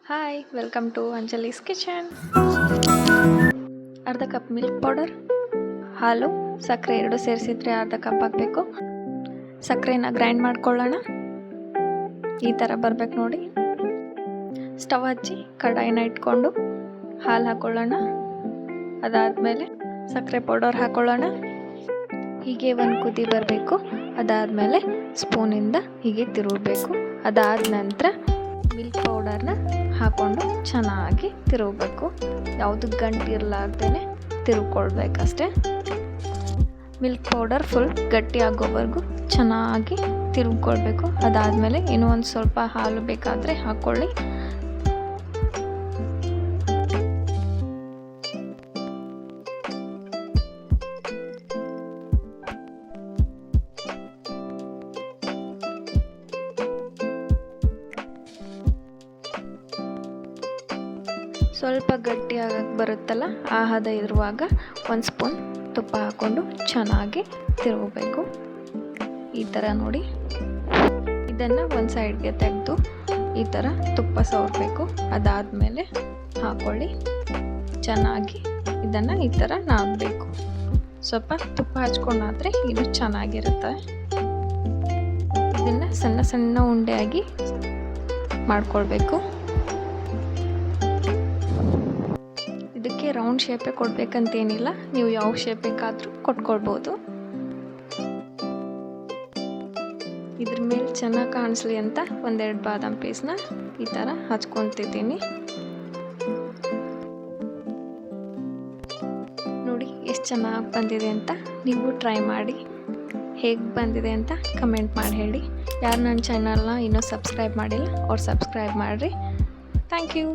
Hi welcome to Anjali's kitchen. ಅರ್ಧ cup milk powder, ಹಾಲು, ಸಕ್ಕರೆ ಎರಡು ಸೇರಿಸಿದ್ರೆ ಅರ್ಧ ಕಪ್ ಹಾಕಬೇಕು. ಸಕ್ಕರೆನ ಗ್ರೈಂಡ್ ಮಾಡ್ಕೊಳ್ಳೋಣ. ಈ ಥರ ಬರಬೇಕು ನೋಡಿ. ಸ್ಟವ್ ಹಚ್ಚಿ ಕಡಾಯಿನ ಇಟ್ಕೊಂಡು ಹಾಲು ಹಾಕ್ಕೊಳ್ಳೋಣ. ಅದಾದಮೇಲೆ ಸಕ್ಕರೆ ಪೌಡರ್ ಹಾಕ್ಕೊಳ್ಳೋಣ. ಹೀಗೆ ಒಂದು ಕುದಿ ಬರಬೇಕು. ಅದಾದಮೇಲೆ ಸ್ಪೂನಿಂದ ಹೀಗೆ ತಿರುಗಬೇಕು. ಅದಾದ ನಂತರ ಮಿಲ್ಕ್ ಪೌಡರ್ನ ಹಾಕ್ಕೊಂಡು ಚೆನ್ನಾಗಿ ತಿರುಗಬೇಕು. ಯಾವುದು ಗಂಟು ಇರಲಾರ್ದೇ ತಿರುಗ್ಕೊಳ್ಬೇಕಷ್ಟೆ. ಮಿಲ್ಕ್ ಪೌಡರ್ ಫುಲ್ ಗಟ್ಟಿ ಆಗೋವರೆಗೂ ಚೆನ್ನಾಗಿ ತಿರುಗ್ಕೊಳ್ಬೇಕು. ಅದಾದಮೇಲೆ ಇನ್ನೂ ಒಂದು ಸ್ವಲ್ಪ ಹಾಲು ಬೇಕಾದರೆ ಹಾಕ್ಕೊಳ್ಳಿ. ಸ್ವಲ್ಪ ಗಟ್ಟಿಯಾಗಕ್ಕೆ ಬರುತ್ತಲ್ಲ, ಆ ಹದ ಇರುವಾಗ ಒಂದು ಸ್ಪೂನ್ ತುಪ್ಪ ಹಾಕ್ಕೊಂಡು ಚೆನ್ನಾಗಿ ತಿರುಗಬೇಕು. ಈ ಥರ ನೋಡಿ. ಇದನ್ನು ಒಂದು ಸೈಡ್ಗೆ ತೆಗೆದು ಈ ಥರ ತುಪ್ಪ ಸವರಬೇಕು. ಅದಾದಮೇಲೆ ಹಾಕ್ಕೊಳ್ಳಿ. ಚೆನ್ನಾಗಿ ಇದನ್ನು ಈ ಥರ ನಾದಬೇಕು. ಸ್ವಲ್ಪ ತುಪ್ಪ ಹಚ್ಕೊಂಡಾದರೆ ಇದು ಚೆನ್ನಾಗಿರುತ್ತೆ. ಇದನ್ನು ಸಣ್ಣ ಸಣ್ಣ ಉಂಡೆಯಾಗಿ ಮಾಡ್ಕೊಳ್ಬೇಕು. ಇದಕ್ಕೆ ರೌಂಡ್ ಶೇಪೇ ಕೊಡಬೇಕಂತೇನಿಲ್ಲ, ನೀವು ಯಾವ ಶೇಪ್ ಬೇಕಾದರೂ ಕೊಟ್ಕೊಳ್ಬೋದು. ಇದ್ರ ಮೇಲೆ ಚೆನ್ನಾಗಿ ಕಾಣಿಸ್ಲಿ ಅಂತ ಒಂದೆರಡು ಬಾದಾಮ್ ಪೀಸ್ನ ಈ ಥರ ಹಚ್ಕೊತಿದ್ದೀನಿ. ನೋಡಿ ಎಷ್ಟು ಚೆನ್ನಾಗಿ ಬಂದಿದೆ ಅಂತ. ನೀವು ಟ್ರೈ ಮಾಡಿ, ಹೇಗೆ ಬಂದಿದೆ ಅಂತ ಕಮೆಂಟ್ ಮಾಡಿ ಹೇಳಿ. ಯಾರು ನನ್ನ ಚಾನಲ್ನ ಇನ್ನೂ ಸಬ್ಸ್ಕ್ರೈಬ್ ಮಾಡಿಲ್ಲ ಅವ್ರು ಸಬ್ಸ್ಕ್ರೈಬ್ ಮಾಡಿರಿ. Thank you.